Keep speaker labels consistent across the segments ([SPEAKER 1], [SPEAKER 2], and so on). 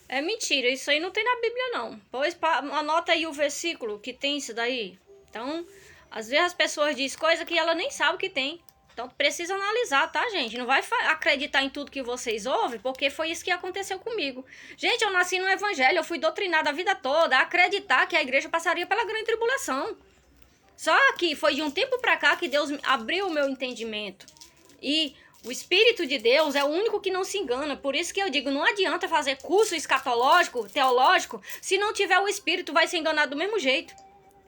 [SPEAKER 1] É mentira, isso aí não tem na Bíblia não. Pois anota aí o versículo que tem isso daí. Então, às vezes as pessoas dizem coisa que ela nem sabe que tem. Então precisa analisar, tá, gente? Não vai acreditar em tudo que vocês ouvem, porque foi isso que aconteceu comigo. Gente, eu nasci no evangelho, eu fui doutrinada a vida toda a acreditar que a igreja passaria pela grande tribulação. Só que foi de um tempo pra cá que Deus abriu o meu entendimento. E o Espírito de Deus é o único que não se engana. Por isso que eu digo, não adianta fazer curso escatológico, teológico, se não tiver o Espírito, vai se enganar do mesmo jeito.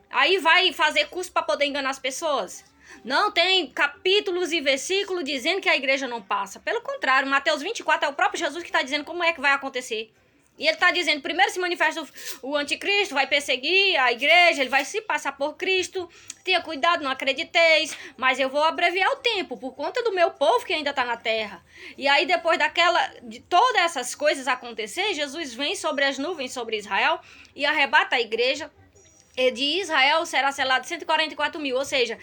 [SPEAKER 1] Aí vai fazer curso para poder enganar as pessoas. Não tem capítulos e versículos dizendo que a igreja não passa. Pelo contrário, Mateus 24 é o próprio Jesus que está dizendo como é que vai acontecer. E ele está dizendo, primeiro se manifesta o anticristo, vai perseguir a igreja, ele vai se passar por Cristo. Tenha cuidado, não acrediteis, mas eu vou abreviar o tempo, por conta do meu povo que ainda está na terra. E aí depois de todas essas coisas acontecer, Jesus vem sobre as nuvens sobre Israel e arrebata a igreja. E de Israel será selado 144 mil, ou seja,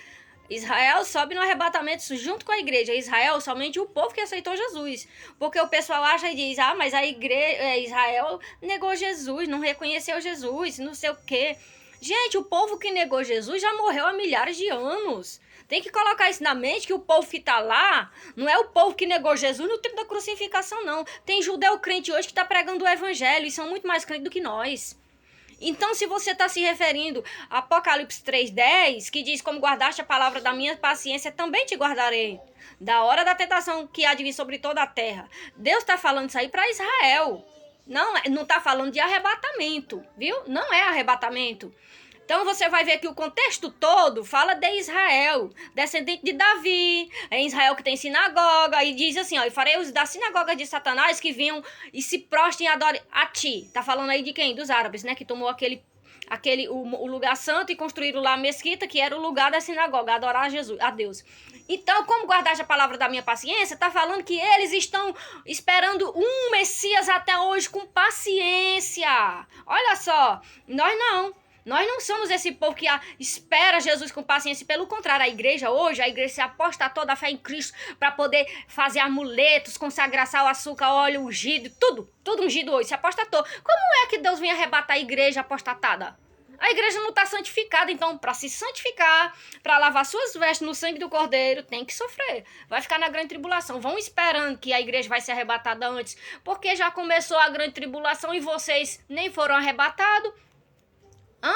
[SPEAKER 1] Israel sobe no arrebatamento junto com a igreja. Israel, somente o povo que aceitou Jesus. Porque o pessoal acha e diz, mas a igreja, Israel negou Jesus, não reconheceu Jesus, não sei o quê. Gente, o povo que negou Jesus já morreu há milhares de anos. Tem que colocar isso na mente, que o povo que está lá não é o povo que negou Jesus no tempo da crucificação, não. Tem judeu crente hoje que está pregando o evangelho e são muito mais crentes do que nós. Então, se você está se referindo a Apocalipse 3:10, que diz, como guardaste a palavra da minha paciência, também te guardarei. Da hora da tentação que há de vir sobre toda a terra. Deus está falando isso aí para Israel. Não está falando de arrebatamento, viu? Não é arrebatamento. Então você vai ver que o contexto todo fala de Israel, descendente de Davi, é Israel que tem sinagoga, e diz assim, e farei os da sinagoga de Satanás que vinham e se prostem e adorem a ti. Tá falando aí de quem? Dos árabes, né? Que tomou o lugar santo e construíram lá a mesquita, que era o lugar da sinagoga, adorar a Deus. Então, como guardaste a palavra da minha paciência, tá falando que eles estão esperando um Messias até hoje com paciência. Olha só, nós não. Nós não somos esse povo que espera Jesus com paciência. Pelo contrário, a igreja hoje, a igreja se aposta toda a fé em Cristo para poder fazer amuletos, consagrar sal, açúcar, óleo ungido, tudo ungido hoje, se aposta todo. Como é que Deus vem arrebatar a igreja apostatada? A igreja não está santificada, então para se santificar, para lavar suas vestes no sangue do Cordeiro, tem que sofrer. Vai ficar na grande tribulação. Vão esperando que a igreja vai ser arrebatada antes, porque já começou a grande tribulação e vocês nem foram arrebatados. Hã?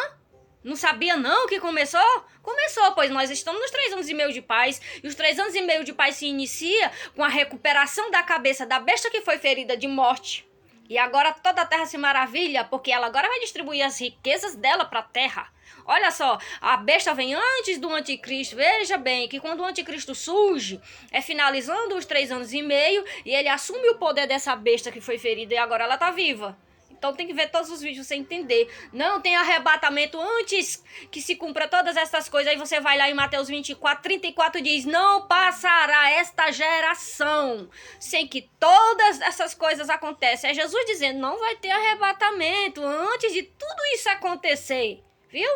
[SPEAKER 1] Não sabia não que começou? Começou, pois nós estamos nos 3 anos e meio de paz. E os 3 anos e meio de paz se inicia com a recuperação da cabeça da besta que foi ferida de morte. E agora toda a terra se maravilha, porque ela agora vai distribuir as riquezas dela para a terra. Olha só, a besta vem antes do anticristo. Veja bem que quando o anticristo surge, é finalizando os 3 anos e meio, e ele assume o poder dessa besta que foi ferida e agora ela tá viva. Então tem que ver todos os vídeos sem entender. Não tem arrebatamento antes que se cumpra todas essas coisas. Aí você vai lá em Mateus 24:34 diz, não passará esta geração sem que todas essas coisas aconteçam. É Jesus dizendo, não vai ter arrebatamento antes de tudo isso acontecer. Viu?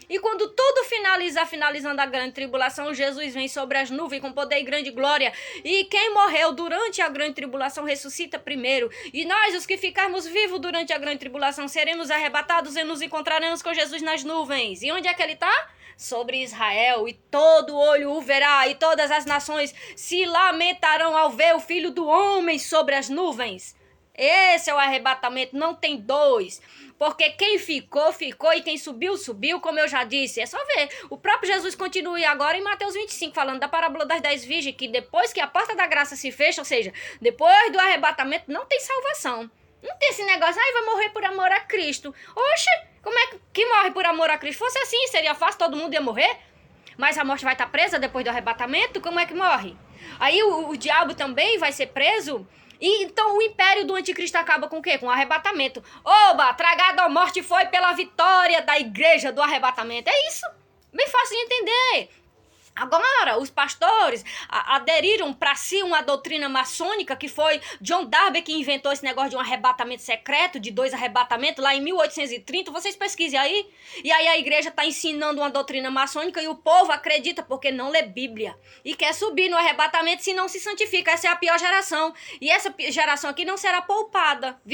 [SPEAKER 1] E quando tudo finalizando a grande tribulação, Jesus vem sobre as nuvens com poder e grande glória. E quem morreu durante a grande tribulação ressuscita primeiro. E nós, os que ficarmos vivos durante a grande tribulação, seremos arrebatados e nos encontraremos com Jesus nas nuvens. E onde é que ele está? Sobre Israel, e todo olho o verá, e todas as nações se lamentarão ao ver o Filho do Homem sobre as nuvens. Esse é o arrebatamento, não tem dois. Porque quem ficou, ficou, e quem subiu, subiu, como eu já disse. É só ver. O próprio Jesus continua agora em Mateus 25, falando da parábola das 10 virgens, que depois que a porta da graça se fecha, ou seja, depois do arrebatamento, não tem salvação. Não tem esse negócio, vai morrer por amor a Cristo. Oxe, como é que morre por amor a Cristo? Fosse assim, seria fácil, todo mundo ia morrer. Mas a morte vai estar presa depois do arrebatamento? Como é que morre? Aí o diabo também vai ser preso. E então o império do anticristo acaba com o quê? Com o arrebatamento. Oba, tragada a morte foi pela vitória da igreja do arrebatamento. É isso. Bem fácil de entender. Agora, os pastores aderiram para si uma doutrina maçônica, que foi John Darby que inventou esse negócio de um arrebatamento secreto, de 2 arrebatamentos, lá em 1830. Vocês pesquisem aí. E aí a igreja está ensinando uma doutrina maçônica e o povo acredita porque não lê Bíblia. E quer subir no arrebatamento se não se santifica. Essa é a pior geração. E essa geração aqui não será poupada, viu?